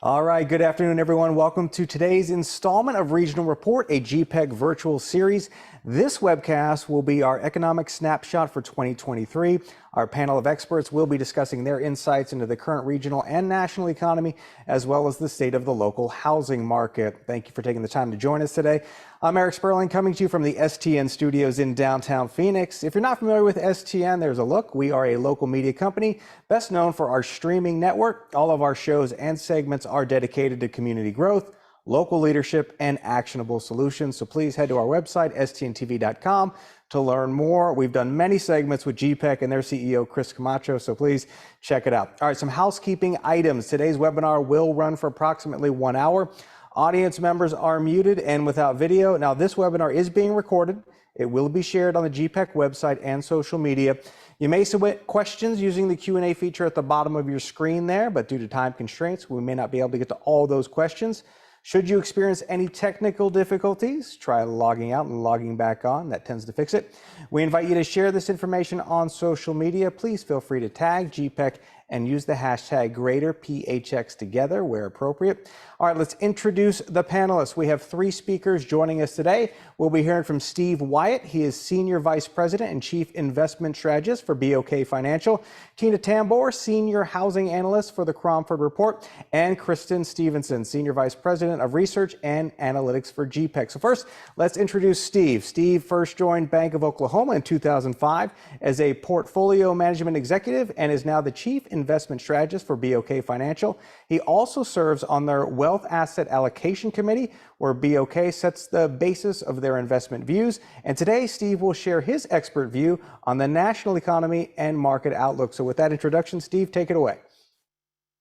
All right, good afternoon, everyone. Welcome to today's installment of Regional Report, a GPEC virtual series. This webcast will be our economic snapshot for 2023. Our panel of experts will be discussing their insights into the current regional and national economy, as well as the state of the local housing market. Thank you for taking the time to join us today. I'm Eric Sperling, coming to you from the STN studios in downtown Phoenix. If you're not familiar with STN, there's a look. We are a local media company, best known for our streaming network. All of our shows and segments are dedicated to community growth, local leadership, and actionable solutions. So please head to our website, stntv.com, to learn more. We've done many segments with GPEC and their CEO, Chris Camacho, so please check it out. All right, some housekeeping items. Today's webinar will run for approximately 1 hour. Audience members are muted and without video. Now, this webinar is being recorded. It will be shared on the GPEC website and social media. You may submit questions using the Q&A feature at the bottom of your screen there, but due to time constraints, we may not be able to get to all those questions. Should you experience any technical difficulties, try logging out and logging back on. That tends to fix it. We invite you to share this information on social media. Please feel free to tag GPEC and use the hashtag #GreaterPHX together where appropriate. All right, let's introduce the panelists. We have 3 speakers joining us today. We'll be hearing from Steve Wyett. He is Senior Vice President and Chief Investment Strategist for BOK Financial. Tina Tamboer, Senior Housing Analyst for the Cromford Report. And Kristen Stephenson, Senior Vice President of Research and Analytics for GPEC. So first, let's introduce Steve. Steve first joined Bank of Oklahoma in 2005 as a portfolio management executive and is now the Chief Investment Strategist for BOK Financial. He also serves on their Wealth Asset Allocation Committee, where BOK sets the basis of their investment views. And today, Steve will share his expert view on the national economy and market outlook. So with that introduction, Steve, take it away.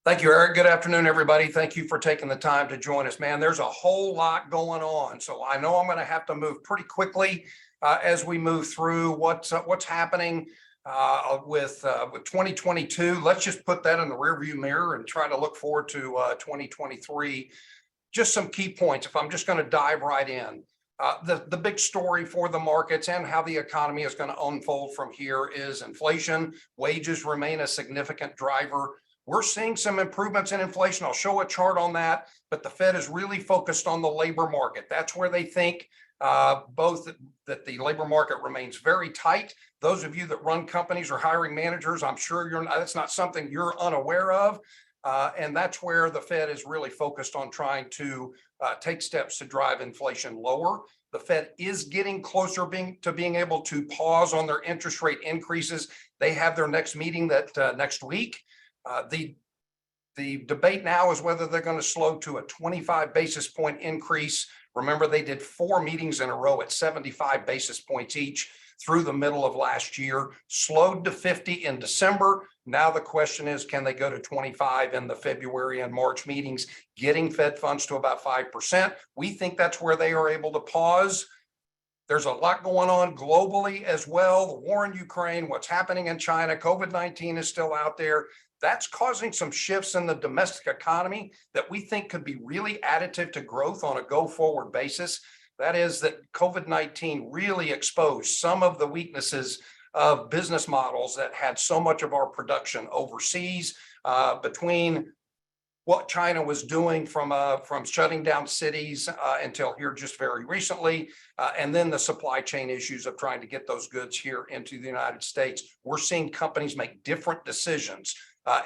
Thank you, Eric. Good afternoon, everybody. Thank you for taking the time to join us. Man, there's a whole lot going on. So I know I'm going to have to move pretty quickly as we move through what's happening with 2022. Let's just put that in the rearview mirror and try to look forward to 2023. Just some key points, if I'm just going to dive right in. The big story for the markets and how the economy is going to unfold from here is inflation. Wages remain a significant driver. We're seeing some improvements in inflation. I'll show a chart on that, but the Fed is really focused on the labor market. That's where they think both that the labor market remains very tight. Those of you that run companies or hiring managers, I'm sure that's not something you're unaware of. And that's where the Fed is really focused on trying to take steps to drive inflation lower. The Fed is getting closer to being able to pause on their interest rate increases. They have their next meeting next week. The debate now is whether they're going to slow to a 25 basis point increase. Remember, they did 4 meetings in a row at 75 basis points each through the middle of last year, slowed to 50 in December. Now the question is, can they go to 25 in the February and March meetings, getting Fed funds to about 5%? We think that's where they are able to pause. There's a lot going on globally as well. The war in Ukraine, what's happening in China, COVID-19 is still out there. That's causing some shifts in the domestic economy that we think could be really additive to growth on a go-forward basis. That is that COVID-19 really exposed some of the weaknesses of business models that had so much of our production overseas, between what China was doing from shutting down cities until here just very recently, and then the supply chain issues of trying to get those goods here into the United States. We're seeing companies make different decisions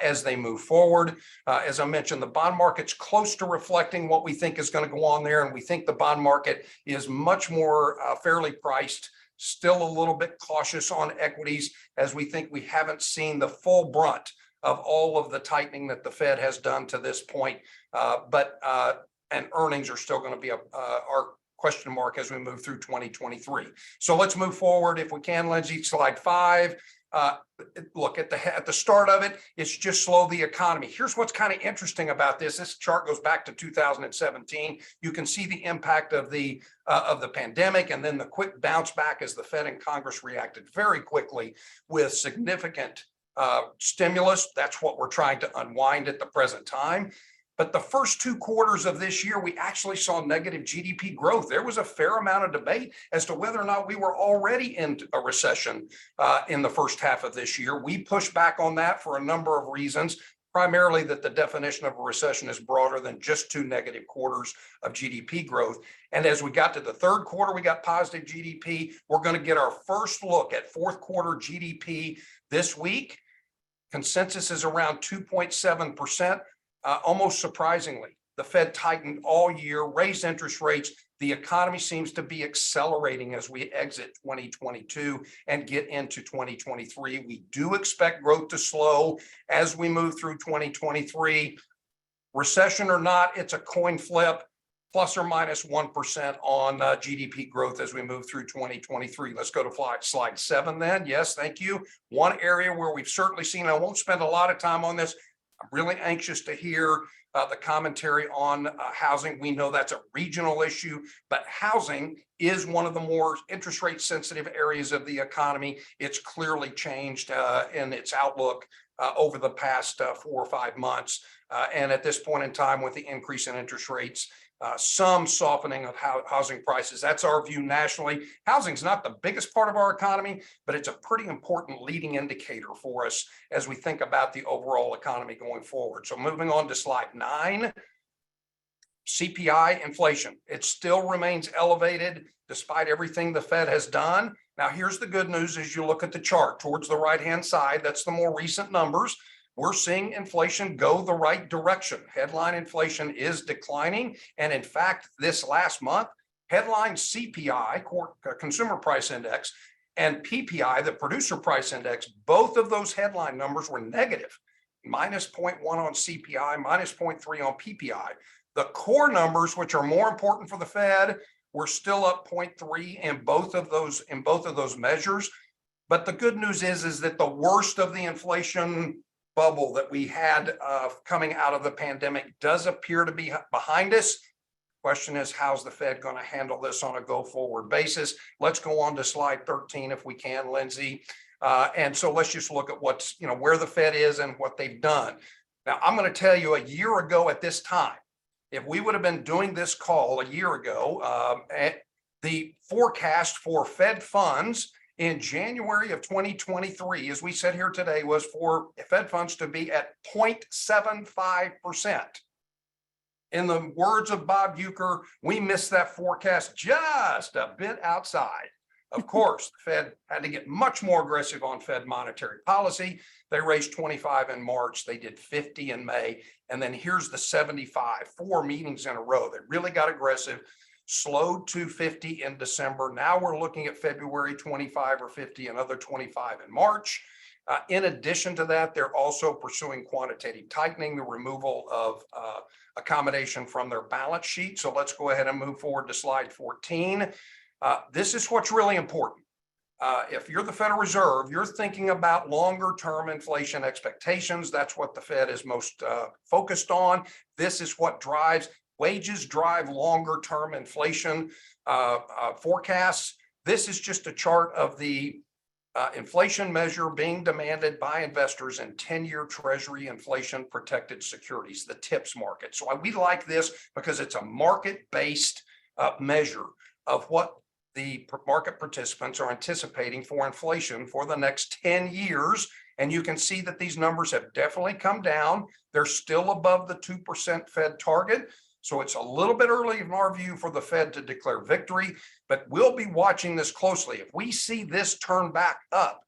as they move forward. As I mentioned, the bond market's close to reflecting what we think is going to go on there, and we think the bond market is much more fairly priced, still a little bit cautious on equities, as we think we haven't seen the full brunt of all of the tightening that the Fed has done to this point. And earnings are still going to be our question mark as we move through 2023. So let's move forward if we can, Lindsay. Slide 5. Look at the start of it. It's just slow the economy. Here's what's kind of interesting about this. This chart goes back to 2017. You can see the impact of the pandemic and then the quick bounce back as the Fed and Congress reacted very quickly with significant stimulus. That's what we're trying to unwind at the present time. But the first 2 quarters of this year, we actually saw negative GDP growth. There was a fair amount of debate as to whether or not we were already in a recession in the first half of this year. We pushed back on that for a number of reasons. primarily that the definition of a recession is broader than just 2 negative quarters of GDP growth. And as we got to the third quarter, we got positive GDP. We're going to get our first look at fourth quarter GDP this week. Consensus is around 2.7%. Almost surprisingly, the Fed tightened all year, raised interest rates. The economy seems to be accelerating as we exit 2022 and get into 2023. We do expect growth to slow as we move through 2023. Recession or not, it's a coin flip, plus or minus 1% on GDP growth as we move through 2023. Let's go to slide 7 then. Yes, thank you. One area where we've certainly seen, I won't spend a lot of time on this. I'm really anxious to hear the commentary on housing. We know that's a regional issue, but housing is one of the more interest rate sensitive areas of the economy. It's clearly changed in its outlook over the past 4 or 5 months. And at this point in time, with the increase in interest rates, some softening of housing prices. That's our view nationally. Housing is not the biggest part of our economy, but it's a pretty important leading indicator for us as we think about the overall economy going forward. So moving on to slide 9, CPI inflation. It still remains elevated despite everything the Fed has done. Now, here's the good news as you look at the chart towards the right-hand side. That's the more recent numbers. We're seeing inflation go the right direction. Headline inflation is declining. And in fact, this last month, headline CPI, Consumer Price Index, and PPI, the Producer Price Index, both of those headline numbers were negative. Minus 0.1 on CPI, minus 0.3 on PPI. The core numbers, which are more important for the Fed, were still up 0.3 in both of those measures. But the good news is that the worst of the inflation bubble that we had coming out of the pandemic does appear to be behind us. Question is, how's the Fed going to handle this on a go-forward basis? Let's go on to slide 13 if we can, Lindsay. And so let's just look at what's, where the Fed is and what they've done. Now, I'm going to tell you, a year ago at this time, if we would have been doing this call a year ago, the forecast for Fed funds in January of 2023, as we said here today, was for Fed funds to be at 0.75%. In the words of Bob Uecker, we missed that forecast just a bit outside. Of course, the Fed had to get much more aggressive on Fed monetary policy. They raised 25 in March. They did 50 in May. And then here's the 75, 4 meetings in a row. They really got aggressive. Slowed to 50 in December. Now we're looking at February 25 or 50, another 25 in March. In addition to that, they're also pursuing quantitative tightening, the removal of accommodation from their balance sheet. So let's go ahead and move forward to slide 14. This is what's really important. If you're the Federal Reserve, you're thinking about longer term inflation expectations. That's what the Fed is most focused on. This is what drives. Wages drive longer term inflation forecasts. This is just a chart of the inflation measure being demanded by investors in 10-year Treasury inflation protected securities, the TIPS market. So we like this because it's a market-based measure of what the market participants are anticipating for inflation for the next 10 years. And you can see that these numbers have definitely come down. They're still above the 2% Fed target. So it's a little bit early in our view for the Fed to declare victory, but we'll be watching this closely. If we see this turn back up,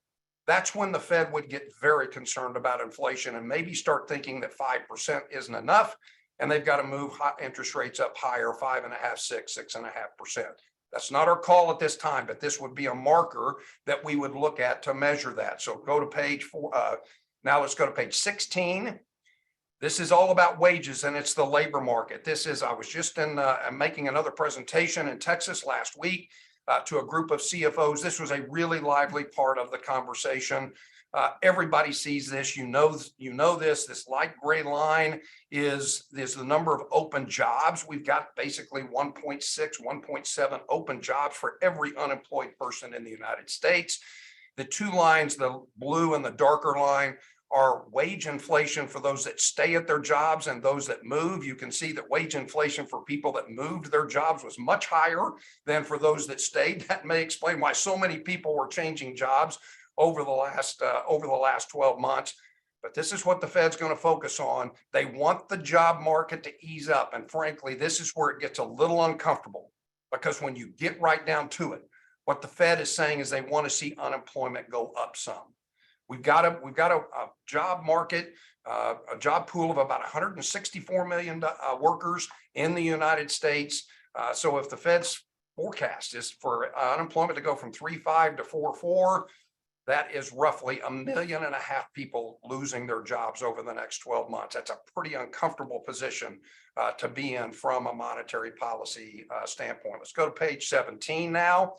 that's when the Fed would get very concerned about inflation and maybe start thinking that 5% isn't enough and they've got to move interest rates up higher, 5.5%, 6%, 6.5%. That's not our call at this time, but this would be a marker that we would look at to measure that. So go to page 4. Now let's go to page 16. This is all about wages and it's the labor market. I was just making another presentation in Texas last week to a group of CFOs. This was a really lively part of the conversation. Everybody sees this, you know this light gray line is the number of open jobs. We've got basically 1.6, 1.7 open jobs for every unemployed person in the United States. The two lines, the blue and the darker line, are wage inflation for those that stay at their jobs and those that move. You can see that wage inflation for people that moved their jobs was much higher than for those that stayed. That may explain why so many people were changing jobs over the last 12 months. but this is what the Fed's going to focus on. They want the job market to ease up. And frankly, this is where it gets a little uncomfortable, because when you get right down to it, what the Fed is saying is they want to see unemployment go up some. We've got a job market, a job pool of about 164 million workers in the United States. So if the Fed's forecast is for unemployment to go from 3.5 to 4.4, that is roughly 1.5 million people losing their jobs over the next 12 months. That's a pretty uncomfortable position to be in from a monetary policy standpoint. Let's go to page 17 now.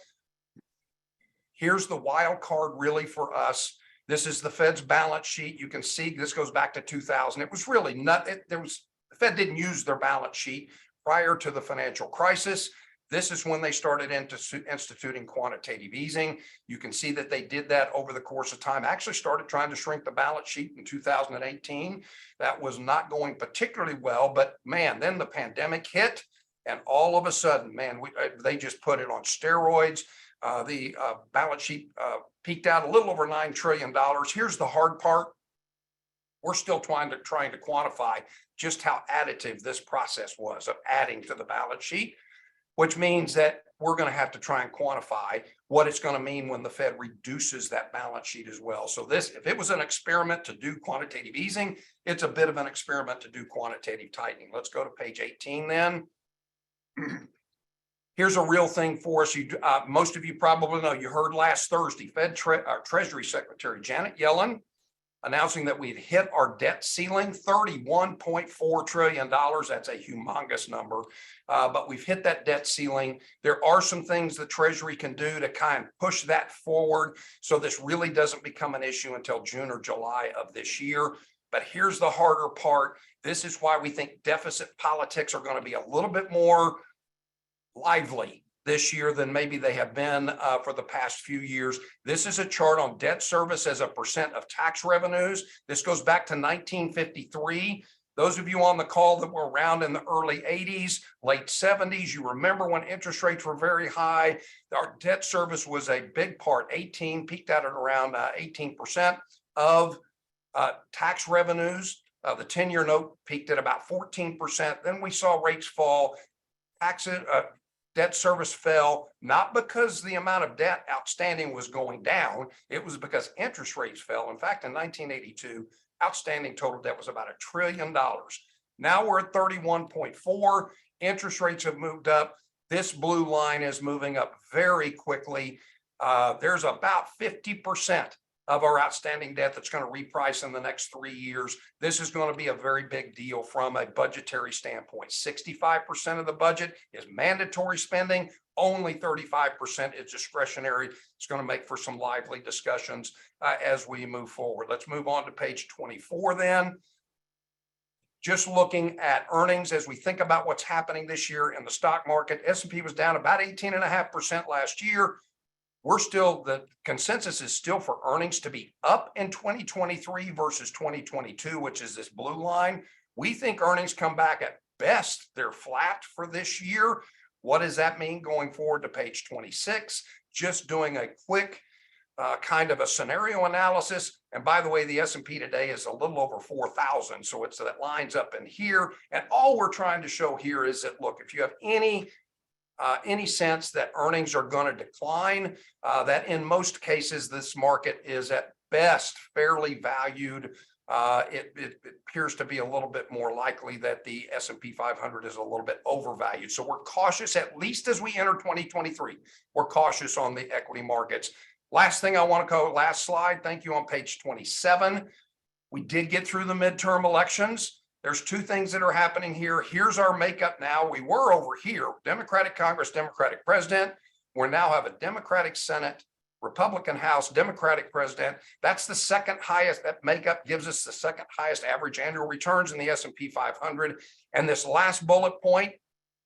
Here's the wild card really for us. This is the Fed's balance sheet. You can see this goes back to 2000. It was really not, the Fed didn't use their balance sheet prior to the financial crisis. This is when they started instituting quantitative easing. You can see that they did that over the course of time, actually started trying to shrink the balance sheet in 2018. That was not going particularly well, but man, then the pandemic hit, and all of a sudden, man, they just put it on steroids. The balance sheet peaked out a little over $9 trillion. Here's the hard part. We're still trying to quantify just how additive this process was of adding to the balance sheet, which means that we're going to have to try and quantify what it's going to mean when the Fed reduces that balance sheet as well. So this, if it was an experiment to do quantitative easing, it's a bit of an experiment to do quantitative tightening. Let's go to page 18 then. Here's a real thing for us. Most of you probably know, you heard last Thursday, Treasury Secretary Janet Yellen announcing that we'd hit our debt ceiling, $31.4 trillion. That's a humongous number, but we've hit that debt ceiling. There are some things the Treasury can do to kind of push that forward, so this really doesn't become an issue until June or July of this year. But here's the harder part. This is why we think deficit politics are going to be a little bit more lively this year than maybe they have been for the past few years. This is a chart on debt service as a percent of tax revenues. This goes back to 1953. Those of you on the call that were around in the early 80s, late 70s, you remember when interest rates were very high. Our debt service was a big part, peaked out at around 18% of tax revenues. The 10-year note peaked at about 14%. Then we saw rates fall. Debt service fell, not because the amount of debt outstanding was going down. It was because interest rates fell. In fact, in 1982, outstanding total debt was about $1 trillion. Now we're at 31.4. Interest rates have moved up. This blue line is moving up very quickly. There's about 50% of our outstanding debt that's going to reprice in the next 3 years. This is going to be a very big deal from a budgetary standpoint. 65% of the budget is mandatory spending. Only 35% is discretionary. It's going to make for some lively discussions as we move forward. Let's move on to page 24 then. Just looking at earnings as we think about what's happening this year in the stock market. S&P was down about 18.5% last year. The consensus is still for earnings to be up in 2023 versus 2022, which is this blue line. We think earnings come back at best. They're flat for this year. What does that mean going forward to page 26? Just doing a quick kind of a scenario analysis. And by the way, the S&P today is a little over 4,000. So that lines up in here. And all we're trying to show here is that, look, if you have any sense that earnings are going to decline, that in most cases, this market is at best fairly valued. It appears to be a little bit more likely that the S&P 500 is a little bit overvalued. So we're cautious, at least as we enter 2023, we're cautious on the equity markets. Last thing I want to go, last slide. Thank you, on page 27. We did get through the midterm elections. There's two things that are happening here. Here's our makeup now. We were over here, Democratic Congress, Democratic President. We now have a Democratic Senate, Republican House, Democratic President. That's the second highest. That makeup gives us the second highest average annual returns in the S&P 500. And this last bullet point,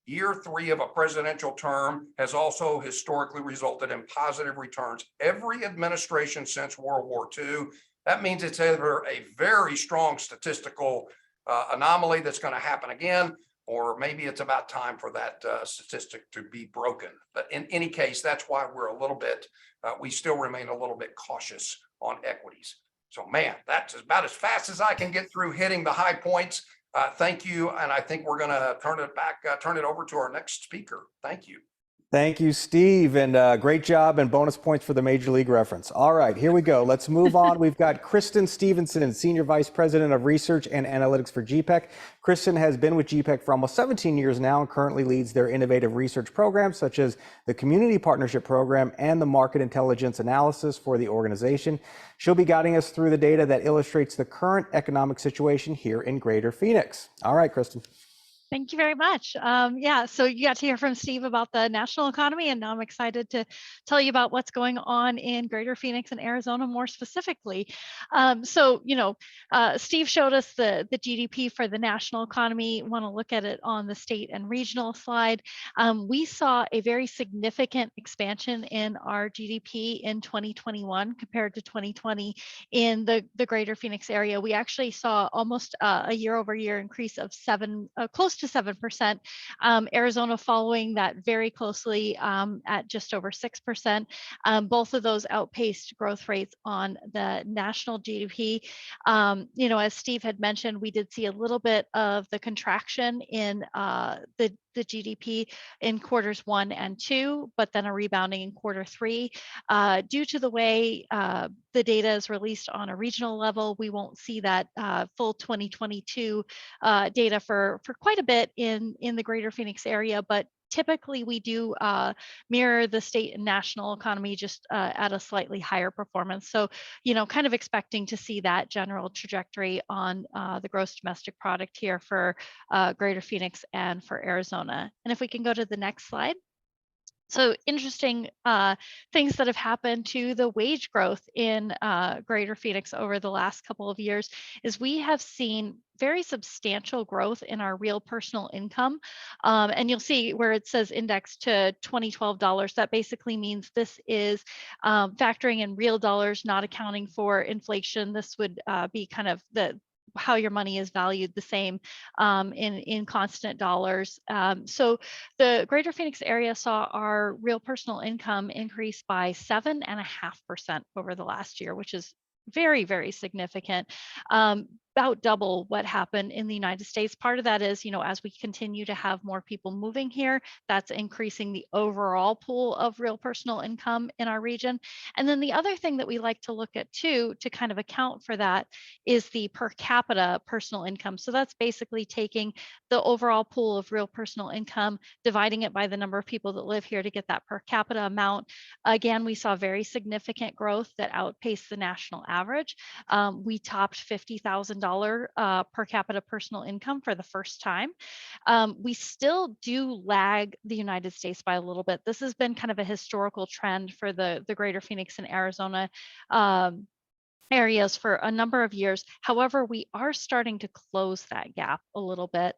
year 3 of a presidential term has also historically resulted in positive returns. Every administration since World War II. That means it's either a very strong statistical anomaly that's going to happen again, or maybe it's about time for that statistic to be broken. But in any case, that's why we're we still remain a little bit cautious on equities. So man, that's about as fast as I can get through hitting the high points. Thank you. And I think we're going to turn it over to our next speaker. Thank you. Thank you, Steve, and great job and bonus points for the Major League reference. All right, here we go. Let's move on. We've got Kristen Stephenson, Senior Vice President of Research and Analytics for GPEC. Kristen has been with GPEC for almost 17 years now and currently leads their innovative research programs such as the Community Partnership Program and the Market Intelligence Analysis for the organization. She'll be guiding us through the data that illustrates the current economic situation here in Greater Phoenix. All right, Kristen. Thank you very much. Yeah, so you got to hear from Steve about the national economy, and now I'm excited to tell you about what's going on in Greater Phoenix and Arizona more specifically. Steve showed us the GDP for the national economy. Want to look at it on the state and regional slide. We saw a very significant expansion in our GDP in 2021 compared to 2020 in the Greater Phoenix area. We actually saw almost a year-over-year increase of close to 7%. Arizona following that very closely at just over 6%. Both of those outpaced growth rates on the national GDP. As Steve had mentioned, we did see a little bit of the contraction in the GDP in quarters 1 and 2, but then a rebounding in quarter 3. Due to the way the data is released on a regional level, we won't see that full 2022 data for quite a bit in the Greater Phoenix area, but typically we do mirror the state and national economy just at a slightly higher performance. So, kind of expecting to see that general trajectory on the gross domestic product here for Greater Phoenix and for Arizona. And if we can go to the next slide. So interesting things that have happened to the wage growth in Greater Phoenix over the last couple of years is we have seen very substantial growth in our real personal income. And you'll see where it says indexed to 2012 dollars. That basically means this is factoring in real dollars, not accounting for inflation. This would be kind of how your money is valued the same in constant dollars. So the Greater Phoenix area saw our real personal income increase by 7.5% over the last year, which is very, very significant. About double what happened in the United States. Part of that is, as we continue to have more people moving here, that's increasing the overall pool of real personal income in our region. And then the other thing that we like to look at too, to kind of account for that, is the per capita personal income. So that's basically taking the overall pool of real personal income, dividing it by the number of people that live here to get that per capita amount. Again, we saw very significant growth that outpaced the national average. We topped $50,000 per capita personal income for the first time. We still do lag the United States by a little bit. This has been kind of a historical trend for the Greater Phoenix and Arizona areas for a number of years. However, we are starting to close that gap a little bit.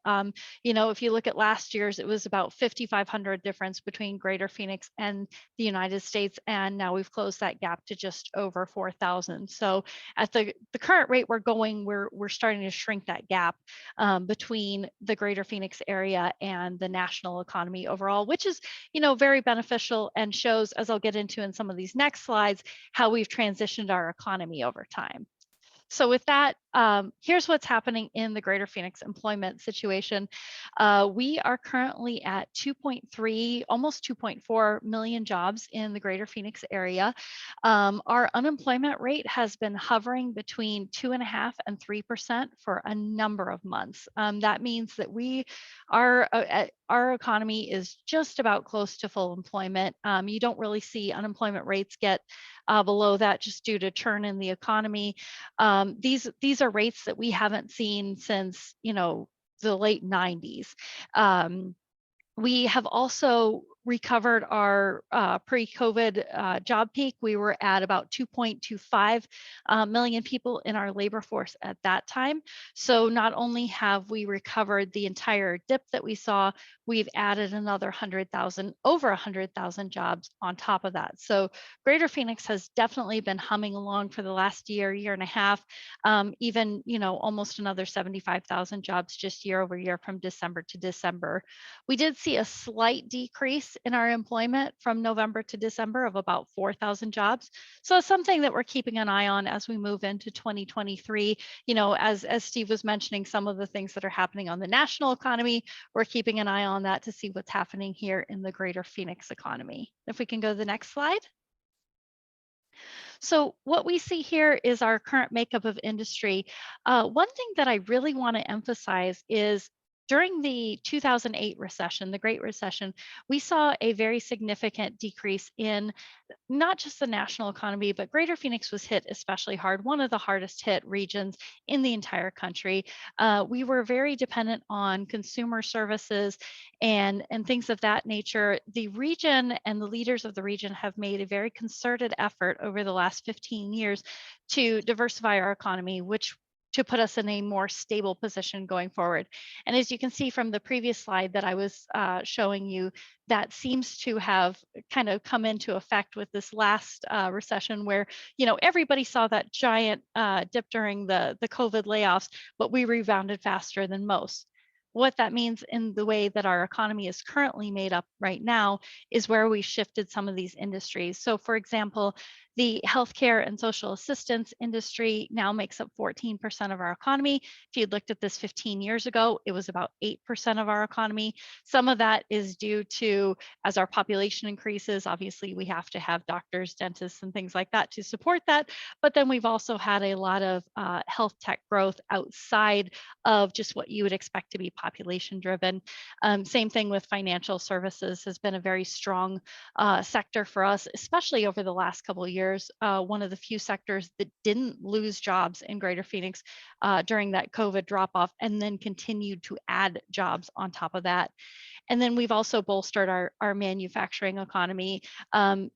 If you look at last year's, it was about 5,500 difference between Greater Phoenix and the United States, and now we've closed that gap to just over 4,000. So at the current rate we're going, we're starting to shrink that gap between the Greater Phoenix area and the national economy overall, which is very beneficial and shows, as I'll get into in some of these next slides, how we've transitioned our economy over time. So with that, here's what's happening in the Greater Phoenix employment situation. We are currently at 2.3, almost 2.4 million jobs in the Greater Phoenix area. Our unemployment rate has been hovering between 2.5% and 3% for a number of months. That means that our economy is just about close to full employment. You don't really see unemployment rates get below that just due to churn in the economy. These are rates that we haven't seen since the late 90s. We have also recovered our pre-COVID job peak. We were at about 2.25 million people in our labor force at that time. So not only have we recovered the entire dip that we saw, we've added another 100,000, over 100,000 jobs on top of that. So Greater Phoenix has definitely been humming along for the last year and a half, even almost another 75,000 jobs just year over year from December to December. We did see a slight decrease in our employment from November to December of about 4,000 jobs. So it's something that we're keeping an eye on as we move into 2023. You know, as Steve was mentioning, some of the things that are happening on the national economy, we're keeping an eye on that to see what's happening here in the greater Phoenix economy. If we can go to the next slide. So what we see here is our current makeup of industry. One thing that I really want to emphasize is during the 2008 recession, the Great Recession, we saw a very significant decrease in not just the national economy, but Greater Phoenix was hit especially hard, one of the hardest hit regions in the entire country. We were very dependent on consumer services and things of that nature. The region and the leaders of the region have made a very concerted effort over the last 15 years to diversify our economy, which to put us in a more stable position going forward. And as you can see from the previous slide that I was showing you, that seems to have kind of come into effect with this last recession where, you know, everybody saw that giant dip during the COVID layoffs, but we rebounded faster than most. What that means in the way that our economy is currently made up right now is where we shifted some of these industries. So for example, the healthcare and social assistance industry now makes up 14% of our economy. If you'd looked at this 15 years ago, it was about 8% of our economy. Some of that is due to, as our population increases, obviously we have to have doctors, dentists, and things like that to support that. But then we've also had a lot of health tech growth outside of just what you would expect to be population driven. Same thing with financial services has been a very strong sector for us, especially over the last couple of years. One of the few sectors that didn't lose jobs in Greater Phoenix during that COVID drop off and then continued to add jobs on top of that. And then we've also bolstered our manufacturing economy.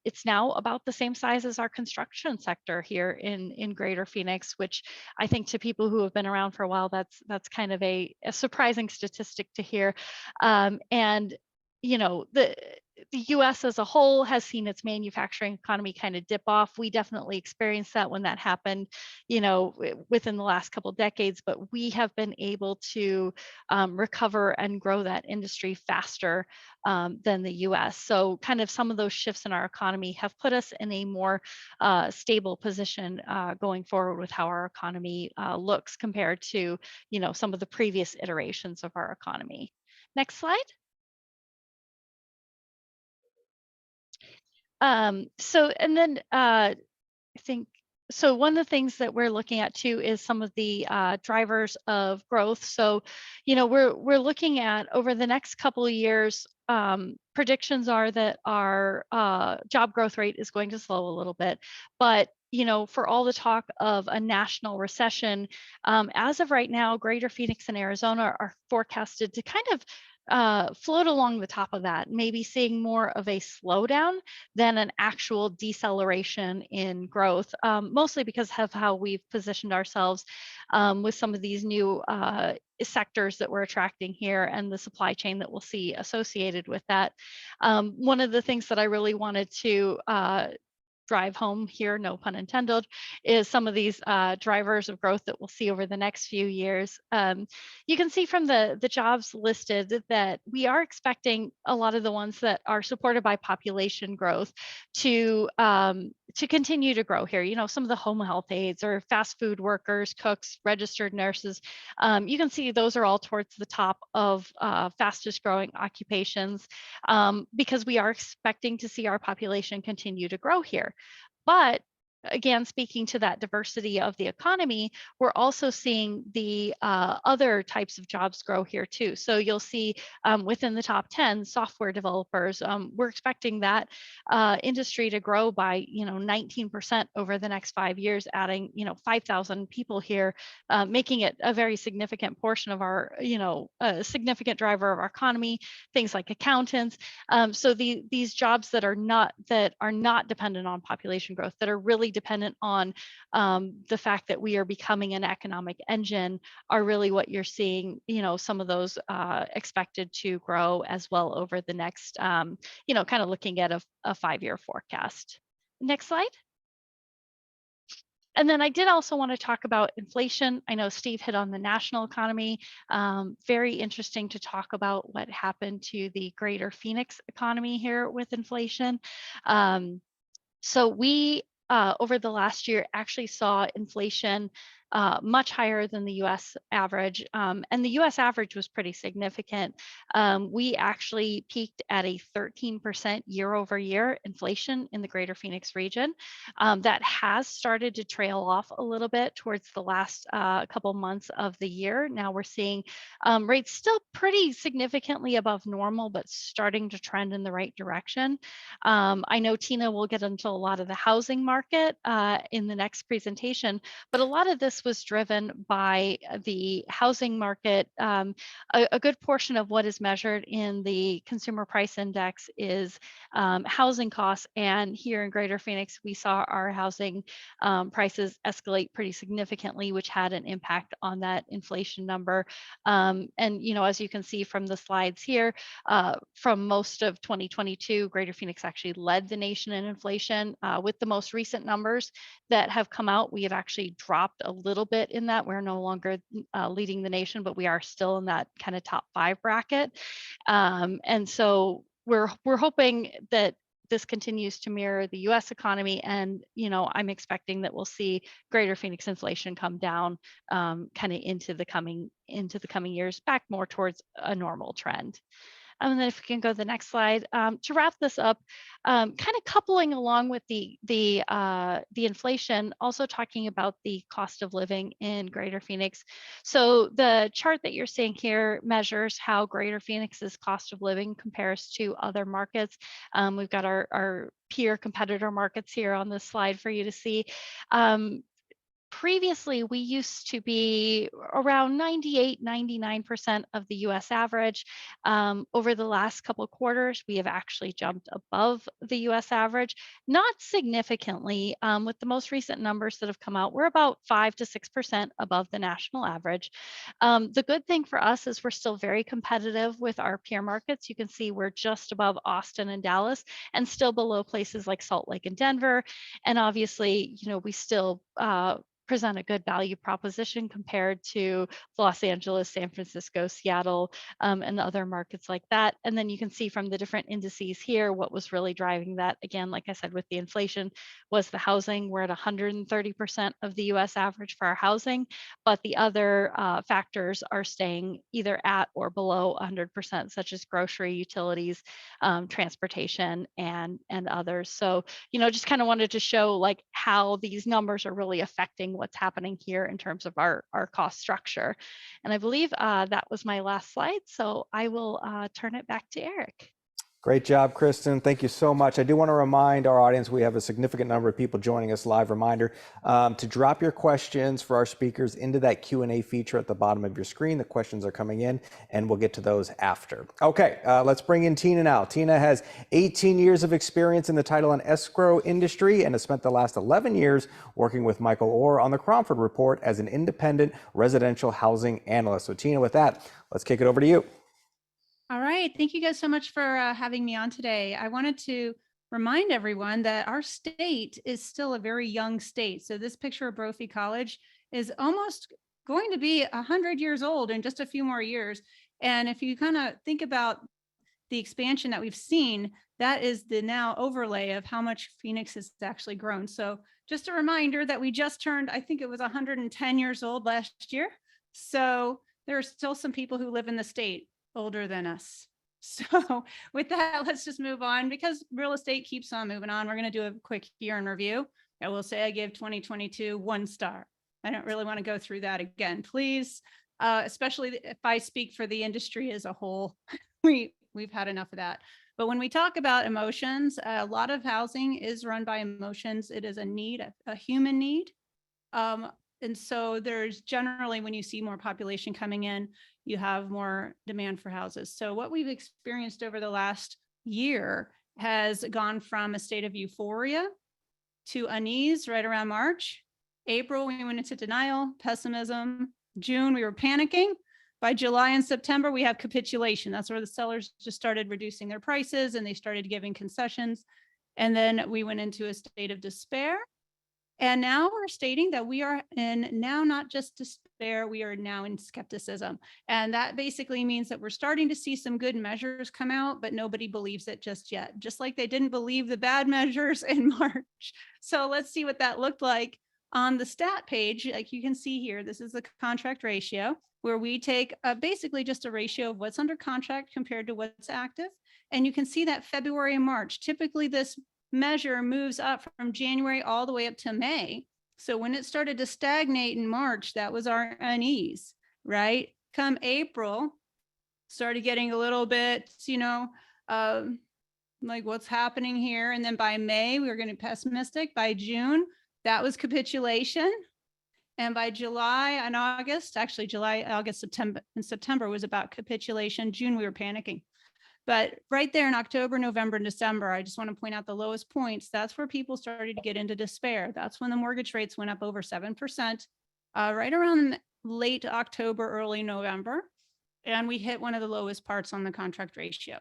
It's now about the same size as our construction sector here in Greater Phoenix, which I think to people who have been around for a while, that's kind of a surprising statistic to hear. And you know, the US as a whole has seen its manufacturing economy kind of dip off. We definitely experienced that when that happened, you know, within the last couple of decades, but we have been able to recover and grow that industry faster than the US. So kind of some of those shifts in our economy have put us in a more stable position going forward with how our economy looks compared to, you know, some of the previous iterations of our economy. Next slide. And then I think, so one of the things that we're looking at too is some of the drivers of growth. So, you know, we're looking at over the next couple of years, predictions are that our job growth rate is going to slow a little bit, but you know, for all the talk of a national recession, as of right now, Greater Phoenix and Arizona are forecasted to kind of float along the top of that, maybe seeing more of a slowdown than an actual deceleration in growth, mostly because of how we've positioned ourselves with some of these new sectors that we're attracting here and the supply chain that we'll see associated with that. One of the things that I really wanted to drive home here, no pun intended, is some of these drivers of growth that we'll see over the next few years. You can see from the jobs listed that we are expecting a lot of the ones that are supported by population growth to continue to grow here. You know, some of the home health aides or fast food workers, cooks, registered nurses, you can see those are all towards the top of fastest growing occupations because we are expecting to see our population continue to grow here. But again, speaking to that diversity of the economy, we're also seeing the other types of jobs grow here too. So you'll see within the top 10 software developers, we're expecting that industry to grow by 19% over the next 5 years, adding 5,000 people here, making it a very significant portion of our a significant driver of our economy. Things like accountants. So these jobs that are not dependent on population growth, that are really dependent on the fact that we are becoming an economic engine, are really what you're seeing, some of those expected to grow as well over the next, kind of looking at a 5-year forecast. Next slide. And then I did also want to talk about inflation. I know Steve hit on the national economy. Very interesting to talk about what happened to the greater Phoenix economy here with inflation. So we, over the last year, actually saw inflation much higher than the US average. And the US average was pretty significant. We actually peaked at a 13% year over year inflation in the greater Phoenix region. That has started to trail off a little bit towards the last couple months of the year. Now we're seeing rates still pretty significantly above normal, but starting to trend in the right direction. I know Tina will get into a lot of the housing market in the next presentation, but a lot of this was driven by the housing market. A good portion of what is measured in the consumer price index is housing costs. And here in Greater Phoenix, we saw our housing prices escalate pretty significantly, which had an impact on that inflation number. And, you know, as you can see from the slides here, from most of 2022, Greater Phoenix actually led the nation in inflation. With the most recent numbers that have come out, we have actually dropped a little bit in that. We're no longer leading the nation, but we are still in that kind of top 5 bracket. And so we're hoping that this continues to mirror the US economy. And, you know, I'm expecting that we'll see Greater Phoenix inflation come down kind of into the coming years, back more towards a normal trend. And then if we can go to the next slide, to wrap this up, kind of coupling along with the inflation, also talking about the cost of living in Greater Phoenix. So the chart that you're seeing here measures how Greater Phoenix's cost of living compares to other markets. We've got our peer competitor markets here on this slide for you to see. Previously, we used to be around 98, 99% of the US average. Over the last couple of quarters, we have actually jumped above the US average, not significantly. With the most recent numbers that have come out, we're about 5 to 6% above the national average. The good thing for us is we're still very competitive with our peer markets. You can see we're just above Austin and Dallas and still below places like Salt Lake and Denver. And obviously, you know, we still present a good value proposition compared to Los Angeles, San Francisco, Seattle, and other markets like that. And then you can see from the different indices here, what was really driving that. Again, like I said, with the inflation was the housing. We're at 130% of the US average for our housing, but the other factors are staying either at or below 100%, such as grocery, utilities, transportation, and others. So, you know, just kind of wanted to show like how these numbers are really affecting what's happening here in terms of our cost structure. And I believe that was my last slide. So I will turn it back to Eric. Great job, Kristen. Thank you so much. I do want to remind our audience, we have a significant number of people joining us live. Reminder to drop your questions for our speakers into that Q&A feature at the bottom of your screen. The questions are coming in and we'll get to those after. Okay, let's bring in Tina now. Tina has 18 years of experience in the title and escrow industry and has spent the last 11 years working with Michael Orr on the Cromford Report as an independent residential housing analyst. So Tina, with that, let's kick it over to you. All right. Thank you guys so much for having me on today. I wanted to remind everyone that our state is still a very young state. So this picture of Brophy College is almost going to be 100 years old in just a few more years. And if you kind of think about the expansion that we've seen, that is the now overlay of how much Phoenix has actually grown. So just a reminder that we just turned, I think it was 110 years old last year. So there are still some people who live in the state older than us. So with that, let's just move on because real estate keeps on moving on. We're going to do a quick year in review. I will say I gave 2022 1 star. I don't really want to go through that again, please. Especially if I speak for the industry as a whole, we've had enough of that. But when we talk about emotions, a lot of housing is run by emotions. It is a need, a human need. And so there's generally, when you see more population coming in, you have more demand for houses. So what we've experienced over the last year has gone from a state of euphoria to unease right around March. April, we went into denial, pessimism. June, we were panicking. By July and September, we have capitulation. That's where the sellers just started reducing their prices and they started giving concessions. And then we went into a state of despair. And now we're stating that we are in now not just despair, we are now in skepticism. And that basically means that we're starting to see some good measures come out, but nobody believes it just yet, just like they didn't believe the bad measures in March. So let's see what that looked like on the stat page. Like you can see here, this is the contract ratio, where we take basically just a ratio of what's under contract compared to what's active. And you can see that February and March, typically this measure moves up from January all the way up to May. So when it started to stagnate in March, that was our unease, right? Come April, started getting a little bit, like what's happening here. And then by May, we were getting pessimistic. By June, that was capitulation. And by July and August, actually July, August, September, and September was about capitulation. June, we were panicking. But right there in October, November, and December, I just want to point out the lowest points. That's where people started to get into despair. That's when the mortgage rates went up over 7%, right around late October, early November. And we hit one of the lowest parts on the contract ratio.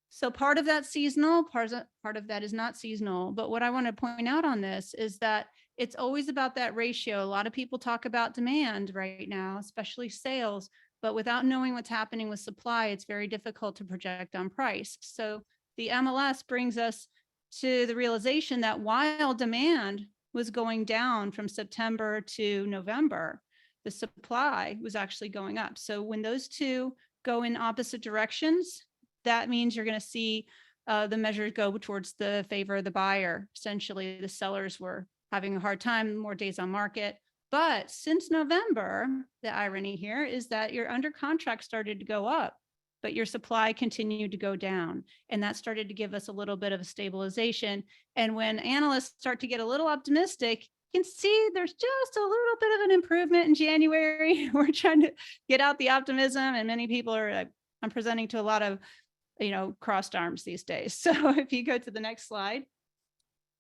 So part of that seasonal, part of that is not seasonal. But what I want to point out on this is that it's always about that ratio. A lot of people talk about demand right now, especially sales. But without knowing what's happening with supply, it's very difficult to project on price. So the MLS brings us to the realization that while demand was going down from September to November, the supply was actually going up. So when those two go in opposite directions, that means you're going to see the measures go towards the favor of the buyer. Essentially, the sellers were having a hard time, more days on market. But since November, the irony here is that your under contract started to go up, but your supply continued to go down. And that started to give us a little bit of a stabilization. And when analysts start to get a little optimistic, you can see there's just a little bit of an improvement in January. We're trying to get out the optimism, and many people are, I'm presenting to a lot of, crossed arms these days. So if you go to the next slide,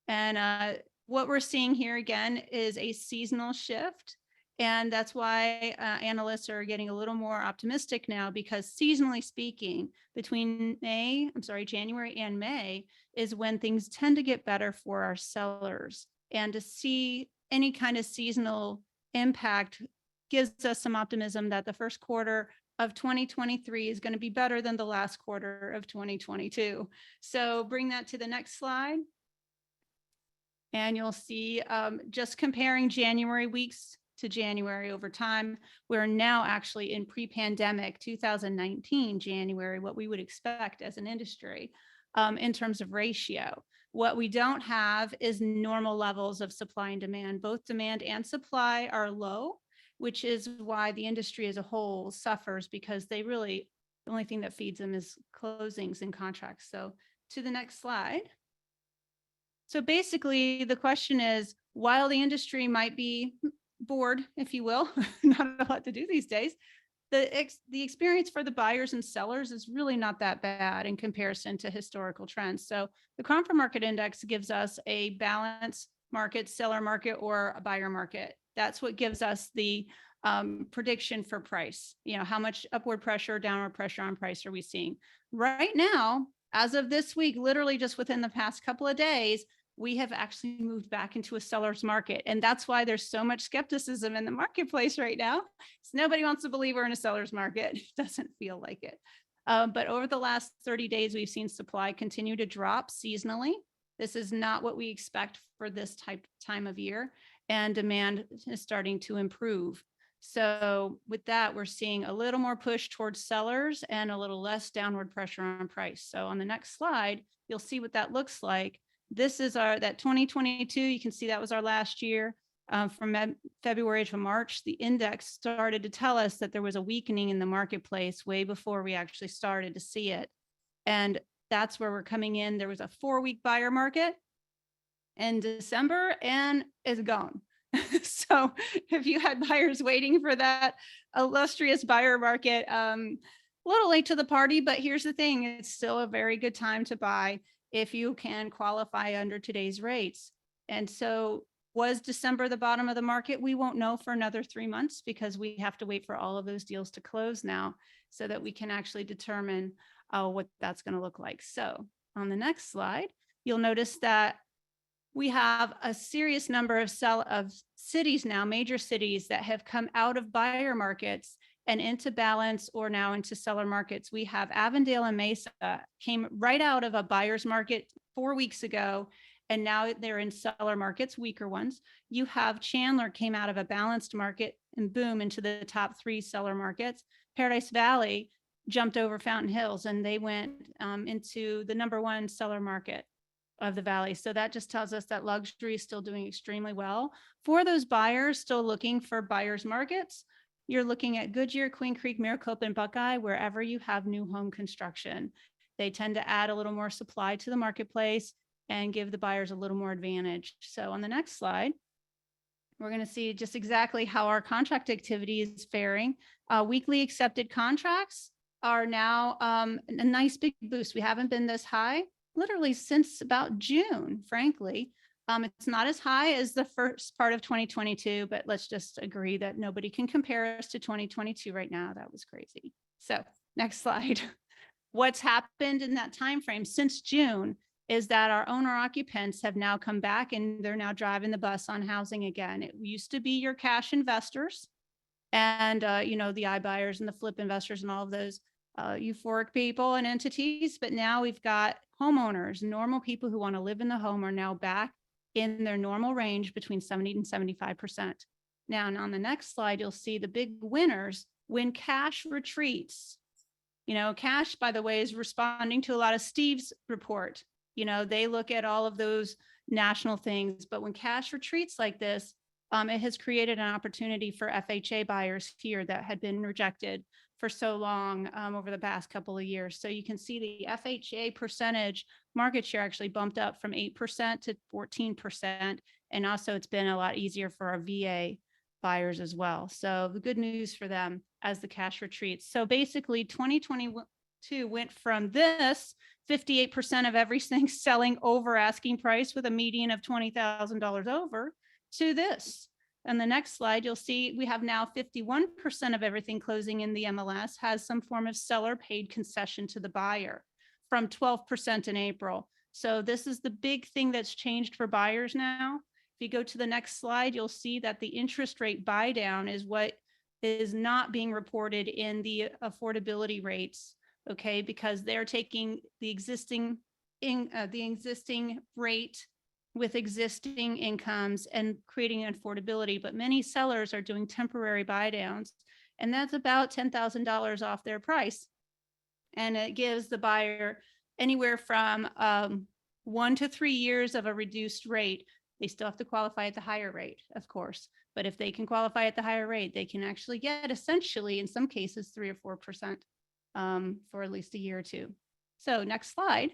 and what we're seeing here again is a seasonal shift. And that's why analysts are getting a little more optimistic now, because seasonally speaking, between January and May is when things tend to get better for our sellers. And to see any kind of seasonal impact gives us some optimism that the first quarter of 2023 is going to be better than the last quarter of 2022. So bring that to the next slide. And you'll see just comparing January weeks to January over time, we're now actually in pre-pandemic 2019 January, what we would expect as an industry in terms of ratio. What we don't have is normal levels of supply and demand. Both demand and supply are low, which is why the industry as a whole suffers, because the only thing that feeds them is closings and contracts. So to the next slide. So basically, the question is, while the industry might be bored, if you will, not a lot to do these days, the experience for the buyers and sellers is really not that bad in comparison to historical trends. So the Cromford Market Index gives us a balanced market, seller market, or a buyer market. That's what gives us the prediction for price. How much upward pressure, downward pressure on price are we seeing? Right now, as of this week, literally just within the past couple of days, we have actually moved back into a seller's market. And that's why there's so much skepticism in the marketplace right now. So nobody wants to believe we're in a seller's market. It doesn't feel like it. But over the last 30 days, we've seen supply continue to drop seasonally. This is not what we expect for this time of year. And demand is starting to improve. So with that, we're seeing a little more push towards sellers and a little less downward pressure on price. So on the next slide, you'll see what that looks like. This is that 2022. You can see that was our last year. From February to March, the index started to tell us that there was a weakening in the marketplace way before we actually started to see it. And that's where we're coming in. There was a 4-week buyer market in December, and it's gone. So if you had buyers waiting for that illustrious buyer market, a little late to the party, but here's the thing, it's still a very good time to buy if you can qualify under today's rates. And so was December the bottom of the market? We won't know for another 3 months, because we have to wait for all of those deals to close now so that we can actually determine what that's going to look like. So on the next slide, you'll notice that we have a serious number of cities now, major cities that have come out of buyer markets and into balance or now into seller markets. We have Avondale and Mesa came right out of a buyer's market 4 weeks ago, and now they're in seller markets, weaker ones. You have Chandler came out of a balanced market and boom into the top 3 seller markets. Paradise Valley jumped over Fountain Hills and they went into the #1 seller market of the valley. So that just tells us that luxury is still doing extremely well. For those buyers still looking for buyers markets, you're looking at Goodyear, Queen Creek, Maricopa, and Buckeye, wherever you have new home construction. They tend to add a little more supply to the marketplace and give the buyers a little more advantage. So on the next slide, we're going to see just exactly how our contract activity is faring. Weekly accepted contracts are now a nice big boost. We haven't been this high literally since about June, frankly. It's not as high as the first part of 2022, but let's just agree that nobody can compare us to 2022 right now. That was crazy. So next slide. What's happened in that time frame since June is that our owner occupants have now come back and they're now driving the bus on housing again. It used to be your cash investors and you know, the iBuyers and the flip investors and all of those euphoric people and entities, but now we've got homeowners, normal people who want to live in the home are now back in their normal range between 70 and 75%. Now, and on the next slide, you'll see the big winners when cash retreats. You know, cash, by the way, is responding to a lot of Steve's report. You know, they look at all of those national things, but when cash retreats like this, it has created an opportunity for FHA buyers here that had been rejected for so long over the past couple of years. So you can see the FHA percentage market share actually bumped up from 8% to 14%. And also it's been a lot easier for our VA buyers as well. So the good news for them as the cash retreats. So basically 2022 went from this 58% of everything selling over asking price with a median of $20,000 over to this. On the next slide, you'll see we have now 51% of everything closing in the MLS has some form of seller paid concession to the buyer from 12% in April. So this is the big thing that's changed for buyers now. If you go to the next slide, you'll see that the interest rate buy down is what is not being reported in the affordability rates, okay? Because they're taking the existing rate with existing incomes and creating an affordability, but many sellers are doing temporary buy downs, and that's about $10,000 off their price. And it gives the buyer anywhere from 1 to 3 years of a reduced rate. They still have to qualify at the higher rate, of course, but if they can qualify at the higher rate, they can actually get essentially, in some cases, 3 or 4% for at least a year or two. So next slide.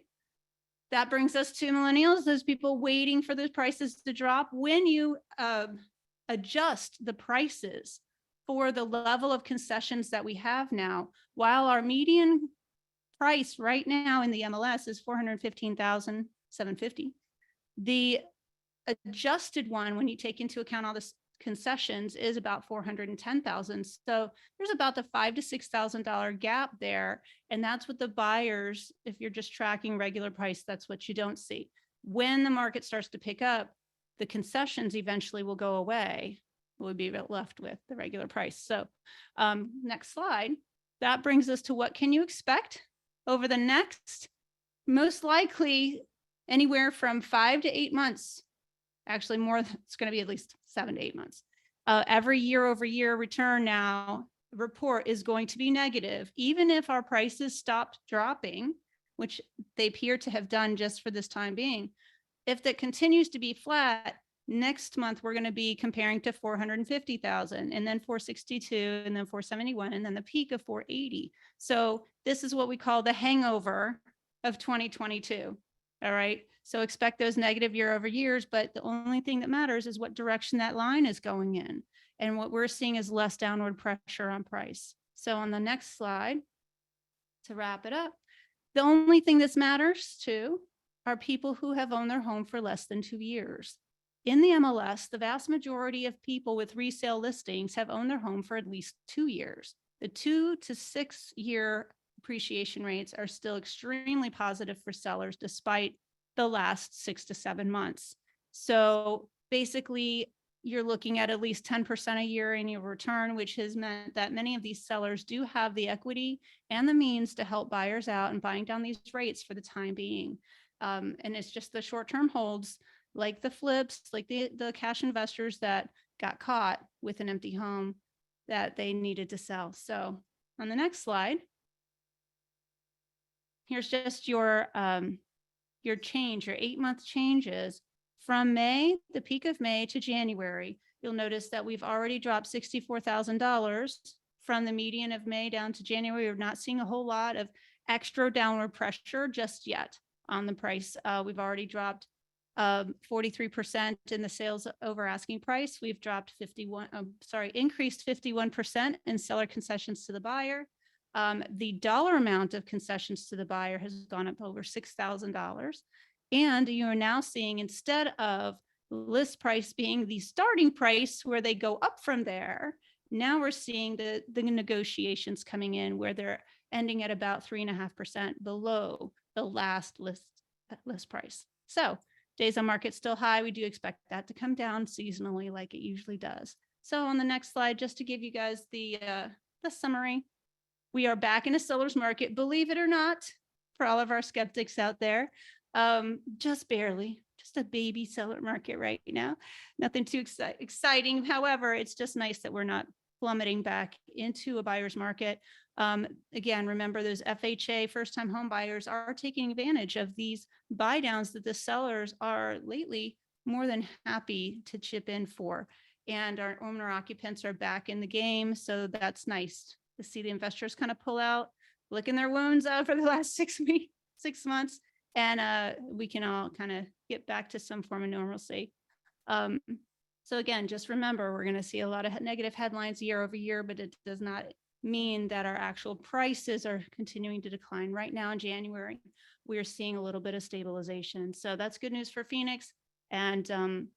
That brings us to millennials, those people waiting for those prices to drop. When you adjust the prices for the level of concessions that we have now, while our median price right now in the MLS is $415,750, the adjusted one, when you take into account all the concessions, is about $410,000. So there's about the $5,000 to $6,000 gap there. And that's what the buyers, if you're just tracking regular price, that's what you don't see. When the market starts to pick up, the concessions eventually will go away. We'll be left with the regular price. So next slide. That brings us to what can you expect over the next, most likely anywhere from 5 to 8 months. Actually more, it's going to be at least 7 to 8 months. Every year over year return now report is going to be negative, even if our prices stopped dropping, which they appear to have done just for this time being. If that continues to be flat, next month we're going to be comparing to 450,000 and then 462 and then 471 and then the peak of 480. So this is what we call the hangover of 2022. All right. So expect those negative year over years, but the only thing that matters is what direction that line is going in. And what we're seeing is less downward pressure on price. So on the next slide, to wrap it up, the only thing that matters too are people who have owned their home for less than 2 years. In the MLS, the vast majority of people with resale listings have owned their home for at least 2 years. The 2 to 6 year appreciation rates are still extremely positive for sellers despite the last 6 to 7 months. So basically, you're looking at least 10% a year annual return, which has meant that many of these sellers do have the equity and the means to help buyers out and buying down these rates for the time being. And it's just the short-term holds, like the flips, like the cash investors that got caught with an empty home that they needed to sell. So on the next slide, here's just your change, your 8-month changes from May, the peak of May to January. You'll notice that we've already dropped $64,000 from the median of May down to January. We're not seeing a whole lot of extra downward pressure just yet on the price. We've already dropped 43% in the sales over asking price. We've dropped increased 51% in seller concessions to the buyer. The dollar amount of concessions to the buyer has gone up over $6,000. And you are now seeing, instead of list price being the starting price where they go up from there, now we're seeing the negotiations coming in where they're ending at about 3.5% below the last list price. So days on market still high. We do expect that to come down seasonally like it usually does. So on the next slide, just to give you guys the summary, we are back in a seller's market, believe it or not, for all of our skeptics out there. Just barely, just a baby seller market right now. Nothing too exciting. However, it's just nice that we're not plummeting back into a buyer's market. Again, remember those FHA first-time home buyers are taking advantage of these buy downs that the sellers are lately more than happy to chip in for. And our owner occupants are back in the game. So that's nice to see the investors kind of pull out, licking their wounds out for the last 6 months. And we can all kind of get back to some form of normalcy. So again, just remember, we're going to see a lot of negative headlines year over year, but it does not mean that our actual prices are continuing to decline. Right now in January, we are seeing a little bit of stabilization. So that's good news for Phoenix. And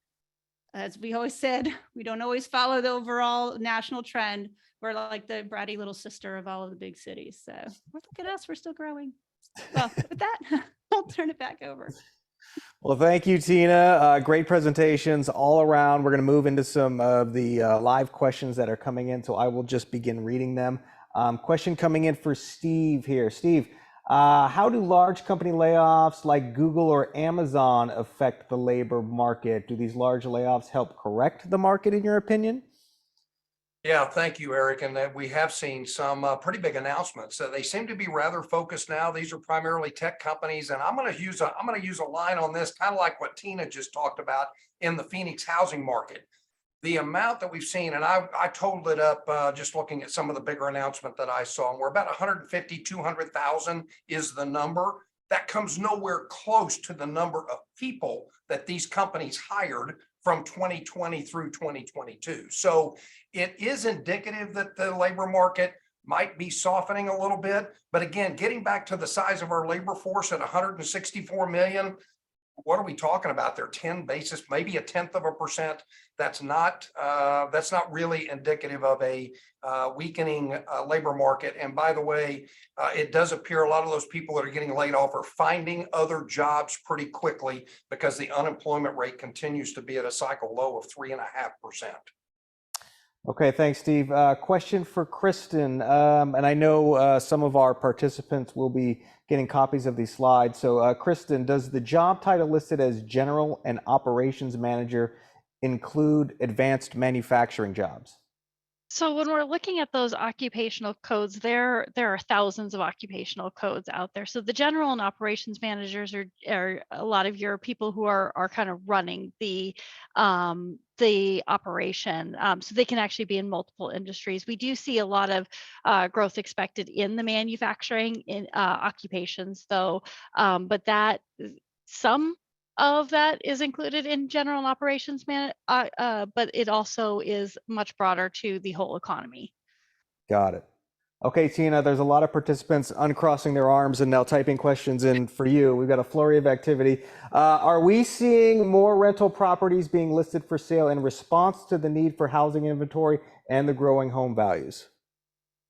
as we always said, we don't always follow the overall national trend. We're like the bratty little sister of all of the big cities. So look at us, we're still growing. Well, with that, I'll turn it back over. Well, thank you, Tina. Great presentations all around. We're going to move into some of the live questions that are coming in, so I will just begin reading them. Question coming in for Steve here. Steve, how do large company layoffs like Google or Amazon affect the labor market? Do these large layoffs help correct the market, in your opinion? Yeah, thank you, Eric. And that we have seen some pretty big announcements. They seem to be rather focused now. These are primarily tech companies, and I'm going to use a line on this, kind of like what Tina just talked about in the Phoenix housing market. The amount that we've seen, and I totaled it up just looking at some of the bigger announcement that I saw, and we're about 150, 200,000 is the number. That comes nowhere close to the number of people that these companies hired from 2020 through 2022. So it is indicative that the labor market might be softening a little bit. But again, getting back to the size of our labor force at 164 million, what are we talking about there? 10 basis, maybe 0.1%. That's not really indicative of a weakening labor market. And by the way, it does appear a lot of those people that are getting laid off are finding other jobs pretty quickly because the unemployment rate continues to be at a cycle low of 3.5%. Okay, thanks, Steve. Question for Kristen, and I know some of our participants will be getting copies of these slides. So Kristen, does the job title listed as General and Operations Manager include advanced manufacturing jobs? So when we're looking at those occupational codes, there are thousands of occupational codes out there. So the general and operations managers are a lot of your people who are kind of running the operation. So they can actually be in multiple industries. We do see a lot of growth expected in the manufacturing in occupations, though, but that some of that is included in general and operations but it also is much broader to the whole economy. Got it. Okay, Tina, there's a lot of participants uncrossing their arms and now typing questions in for you. We've got a flurry of activity. Are we seeing more rental properties being listed for sale in response to the need for housing inventory and the growing home values?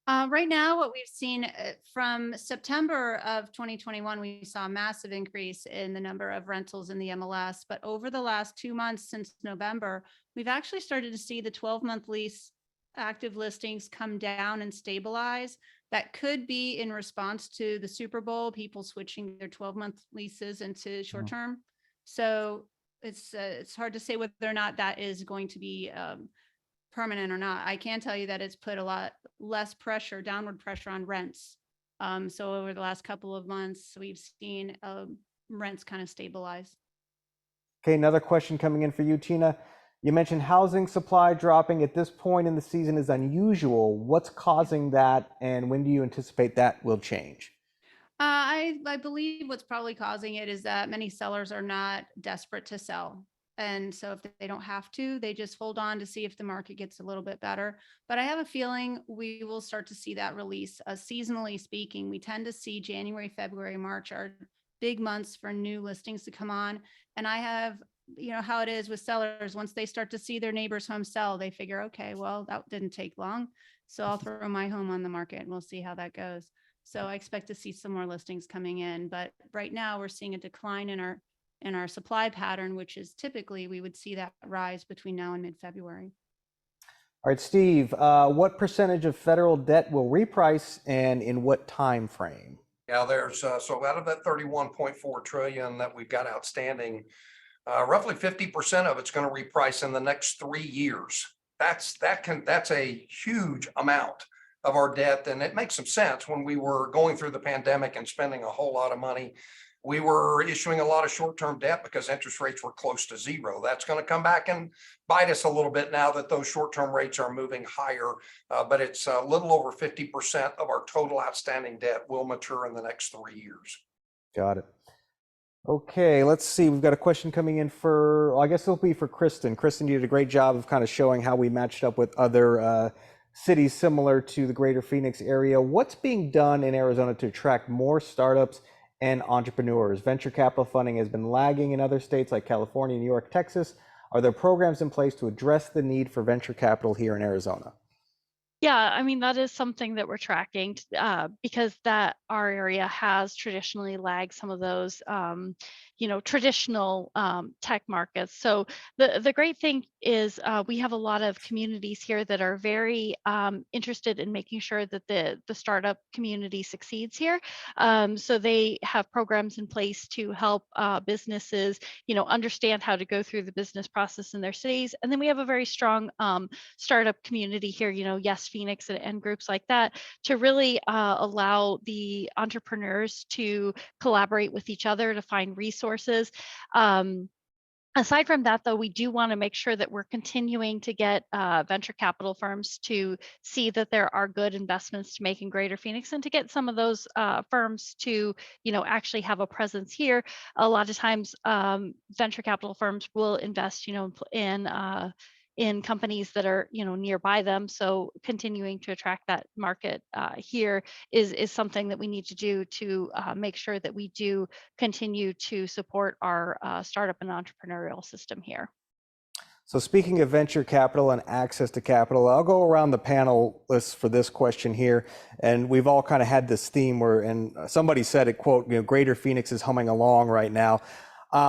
Right now, what we've seen from September of 2021, we saw a massive increase in the number of rentals in the MLS. But over the last 2 months since November, we've actually started to see the 12-month lease active listings come down and stabilize. That could be in response to the Super Bowl, people switching their 12-month leases into short term. So it's hard to say whether or not that is going to be permanent or not. I can tell you that it's put a lot less pressure, downward pressure on rents. So over the last couple of months, we've seen rents kind of stabilize. Okay, another question coming in for you, Tina. You mentioned housing supply dropping at this point in the season is unusual. What's causing that, and when do you anticipate that will change? I believe what's probably causing it is that many sellers are not desperate to sell. And so if they don't have to, they just hold on to see if the market gets a little bit better. But I have a feeling we will start to see that release. Seasonally speaking, we tend to see January, February, March are big months for new listings to come on. And I have, how it is with sellers. Once they start to see their neighbor's home sell, they figure, okay, well, that didn't take long. So I'll throw my home on the market and we'll see how that goes. So I expect to see some more listings coming in, but right now we're seeing a decline in our supply pattern, which is typically we would see that rise between now and mid-February. All right, Steve, what percentage of federal debt will reprice and in what time frame? Yeah, there's so out of that 31.4 trillion that we've got outstanding, roughly 50% of it's going to reprice in the next 3 years. That's a huge amount of our debt. And it makes some sense. When we were going through the pandemic and spending a whole lot of money, we were issuing a lot of short-term debt because interest rates were close to zero. That's going to come back and bite us a little bit now that those short-term rates are moving higher. But it's a little over 50% of our total outstanding debt will mature in the next 3 years. Got it. Okay, let's see. We've got a question coming in for, I guess it'll be for Kristen. Kristen, you did a great job of kind of showing how we matched up with other cities similar to the greater Phoenix area. What's being done in Arizona to attract more startups and entrepreneurs? Venture capital funding has been lagging in other states like California, New York, Texas. Are there programs in place to address the need for venture capital here in Arizona? Yeah, I mean, that is something that we're tracking because that our area has traditionally lagged some of those, traditional tech markets. So the great thing is we have a lot of communities here that are very interested in making sure that the startup community succeeds here. So they have programs in place to help businesses, understand how to go through the business process in their cities. And then we have a very strong startup community here, Yes Phoenix and groups like that, to really allow the entrepreneurs to collaborate with each other to find resources. Aside from that, though, we do want to make sure that we're continuing to get venture capital firms to see that there are good investments to make in Greater Phoenix, and to get some of those firms to, actually have a presence here. A lot of times, venture capital firms will invest, in companies that are, nearby them. So continuing to attract that market here is something that we need to do to make sure that we do continue to support our startup and entrepreneurial system here. So speaking of venture capital and access to capital, I'll go around the panel list for this question here. And we've all kind of had this theme where, and somebody said it, quote, Greater Phoenix is humming along right now.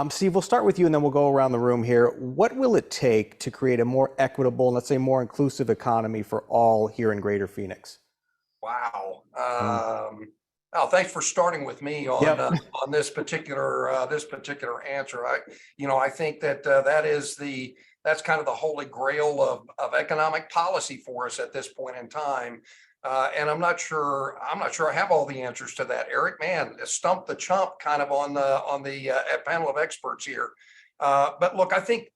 Steve, we'll start with you and then we'll go around the room here. What will it take to create a more equitable, let's say more inclusive economy for all here in Greater Phoenix? Wow. Oh, thanks for starting with me on on this particular answer. I think that that's kind of the holy grail of economic policy for us at this point in time. And I'm not sure I have all the answers to that. Eric, man, stump the chump kind of on the panel of experts here. But look, I think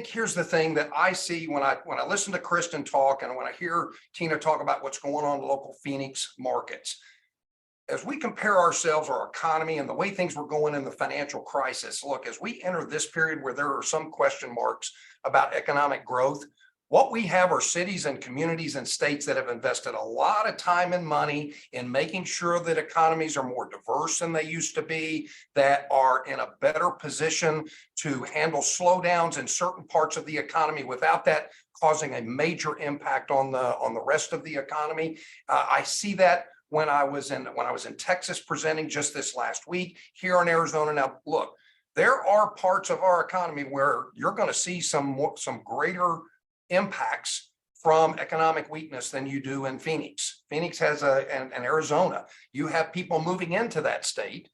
here's the thing that I see when I listen to Kristen talk and when I hear Tina talk about what's going on in local Phoenix markets. As we compare ourselves, our economy, and the way things were going in the financial crisis, look, as we enter this period where there are some question marks about economic growth, what we have are cities and communities and states that have invested a lot of time and money in making sure that economies are more diverse than they used to be, that are in a better position to handle slowdowns in certain parts of the economy without that causing a major impact on the rest of the economy. I see that when I was in Texas presenting just this last week, here in Arizona. Now, look, there are parts of our economy where you're going to see some greater impacts from economic weakness than you do in Phoenix. Phoenix has and Arizona. You have people moving into that state.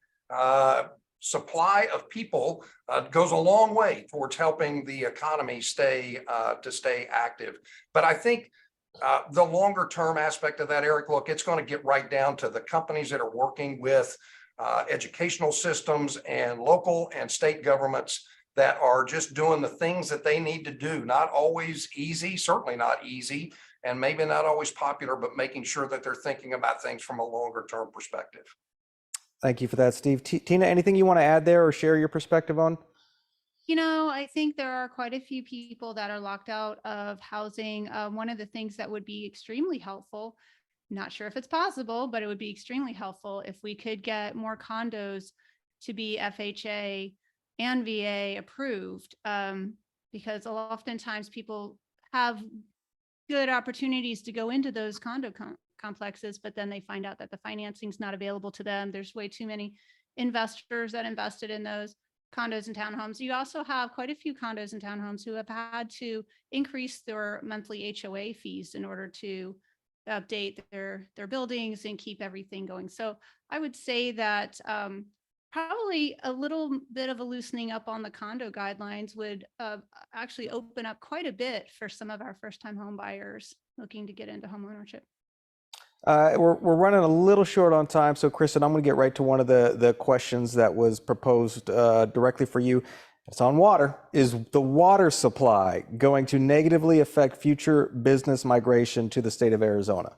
Supply of people goes a long way towards helping the economy stay active. But I think the longer term aspect of that, Eric, look, it's going to get right down to the companies that are working with educational systems and local and state governments that are just doing the things that they need to do. Not always easy, certainly not easy, and maybe not always popular, but making sure that they're thinking about things from a longer term perspective. Thank you for that, Steve. Tina, anything you want to add there or share your perspective on? You know, I think there are quite a few people that are locked out of housing. One of the things that would be extremely helpful, not sure if it's possible, but it would be extremely helpful if we could get more condos to be FHA and VA approved, because oftentimes people have good opportunities to go into those condo complexes, but then they find out that the financing is not available to them. There's way too many investors that invested in those condos and townhomes. You also have quite a few condos and townhomes who have had to increase their monthly HOA fees in order to update their buildings and keep everything going. So I would say that probably a little bit of a loosening up on the condo guidelines would actually open up quite a bit for some of our first-time home buyers looking to get into homeownership. We're running a little short on time, so Kristen, I'm going to get right to one of the questions that was proposed directly for you. It's on water. Is the water supply going to negatively affect future business migration to the state of Arizona?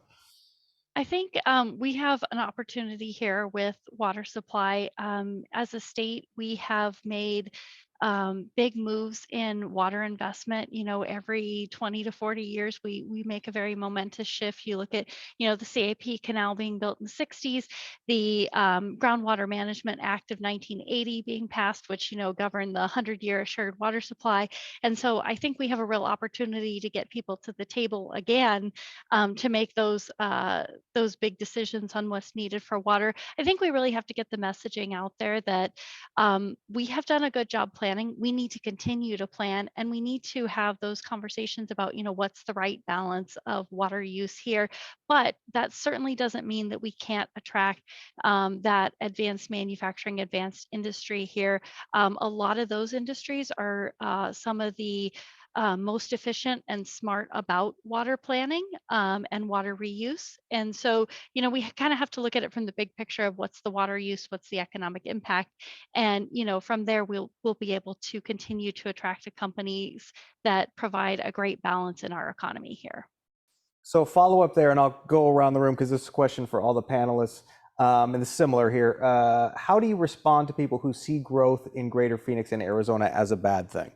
I think we have an opportunity here with water supply. As a state, we have made big moves in water investment. You know, every 20 to 40 years, we make a very momentous shift. You look at, you know, the CAP canal being built in the 60s, the Groundwater Management Act of 1980 being passed, which, you know, governed the 100-year assured water supply. And so I think we have a real opportunity to get people to the table again to make those big decisions on what's needed for water. I think we really have to get the messaging out there that we have done a good job planning. We need to continue to plan, and we need to have those conversations about, you know, what's the right balance of water use here. But that certainly doesn't mean that we can't attract that advanced manufacturing, advanced industry here. A lot of those industries are some of the most efficient and smart about water planning and water reuse. And so, you know, we kind of have to look at it from the big picture of what's the water use, what's the economic impact. And, you know, from there, we'll be able to continue to attract the companies that provide a great balance in our economy here. So follow up there, and I'll go around the room because this is a question for all the panelists. And it's similar here. How do you respond to people who see growth in Greater Phoenix and Arizona as a bad thing?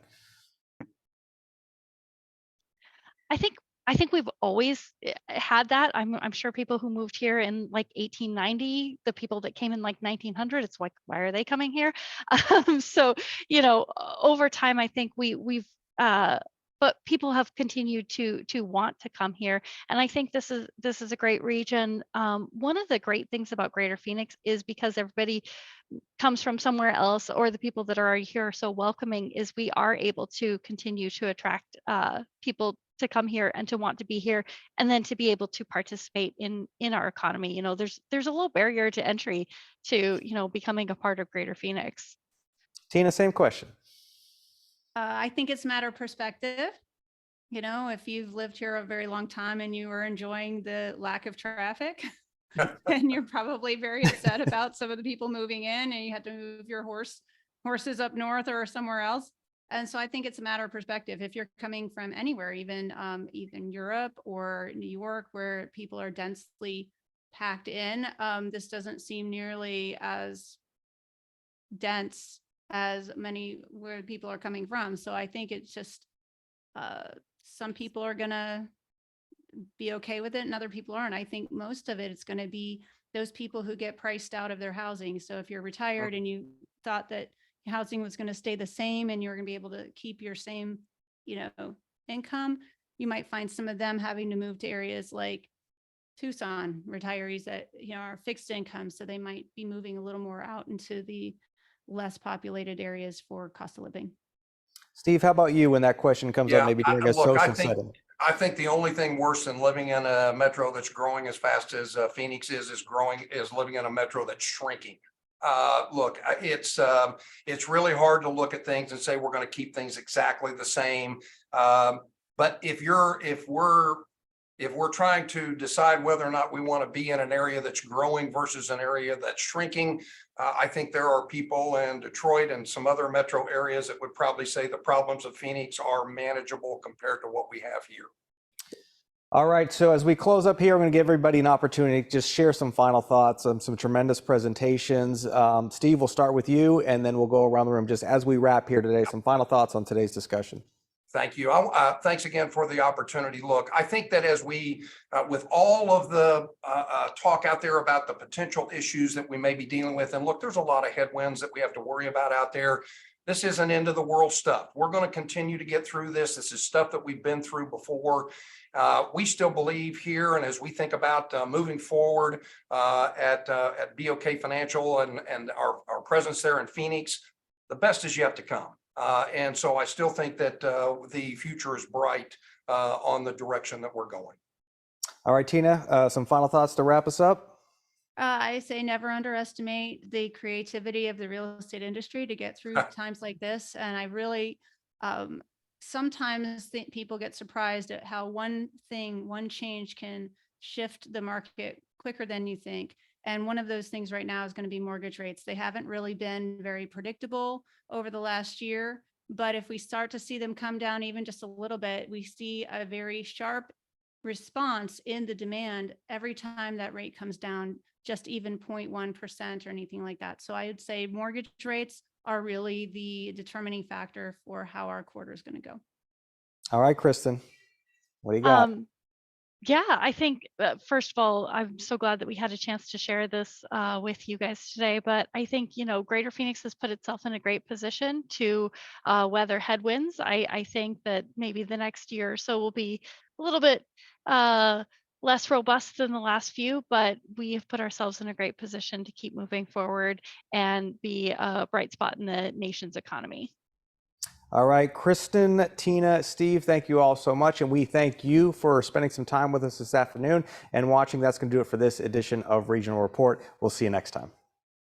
I think we've always had that. I'm sure people who moved here in like 1890, the people that came in like 1900, it's like, why are they coming here? So, you know, over time, I think but people have continued to want to come here, and I think this is a great region. One of the great things about Greater Phoenix is because everybody comes from somewhere else, or the people that are here are so welcoming, is we are able to continue to attract people to come here and to want to be here, and then to be able to participate in our economy. You know, there's a low barrier to entry to, you know, becoming a part of Greater Phoenix. Tina, same question. I think it's a matter of perspective. You know, if you've lived here a very long time and you are enjoying the lack of traffic, then you're probably very upset about some of the people moving in, and you had to move your horses up north or somewhere else. And so I think it's a matter of perspective. If you're coming from anywhere, even Europe or New York, where people are densely packed in, this doesn't seem nearly as dense as many where people are coming from. So I think it's just some people are gonna be okay with it and other people aren't. I think most of it's going to be those people who get priced out of their housing. So if you're retired and you thought that housing was going to stay the same and you're going to be able to keep your same, you know, income, you might find some of them having to move to areas like Tucson, retirees that, are fixed income. So they might be moving a little more out into the less populated areas for cost of living. Steve, how about you when that question comes up, Yeah, maybe during a look, social setting? I think the only thing worse than living in a metro that's growing as fast as Phoenix is living in a metro that's shrinking. Look, it's really hard to look at things and say we're going to keep things exactly the same. But if we're trying to decide whether or not we want to be in an area that's growing versus an area that's shrinking, I think there are people in Detroit and some other metro areas that would probably say the problems of Phoenix are manageable compared to what we have here. All right, so as we close up here, I'm going to give everybody an opportunity to just share some final thoughts on some tremendous presentations. Steve, we'll start with you, and then we'll go around the room just as we wrap here today. Some final thoughts on today's discussion. Thank you. Thanks again for the opportunity. Look, I think that as we, with all of the talk out there about the potential issues that we may be dealing with, and look, there's a lot of headwinds that we have to worry about out there. This isn't end of the world stuff. We're going to continue to get through this. This is stuff that we've been through before. We still believe here, and as we think about moving forward at BOK Financial and our presence there in Phoenix, the best is yet to come. And so I still think that the future is bright on the direction that we're going. All right, Tina, some final thoughts to wrap us up? I say never underestimate the creativity of the real estate industry to get through times like this. And I really sometimes think people get surprised at how one change can shift the market quicker than you think. And one of those things right now is going to be mortgage rates. They haven't really been very predictable over the last year, but if we start to see them come down even just a little bit, we see a very sharp response in the demand every time that rate comes down, just even 0.1% or anything like that. So I would say mortgage rates are really the determining factor for how our quarter is going to go. All right, Kristen, what do you got? Yeah, I think first of all, I'm so glad that we had a chance to share this with you guys today. But I think, Greater Phoenix has put itself in a great position to weather headwinds. I think that maybe the next year or so will be a little bit less robust than the last few, but we have put ourselves in a great position to keep moving forward and be a bright spot in the nation's economy. All right, Kristen, Tina, Steve, thank you all so much. And we thank you for spending some time with us this afternoon and watching. That's going to do it for this edition of Regional Report. We'll see you next time.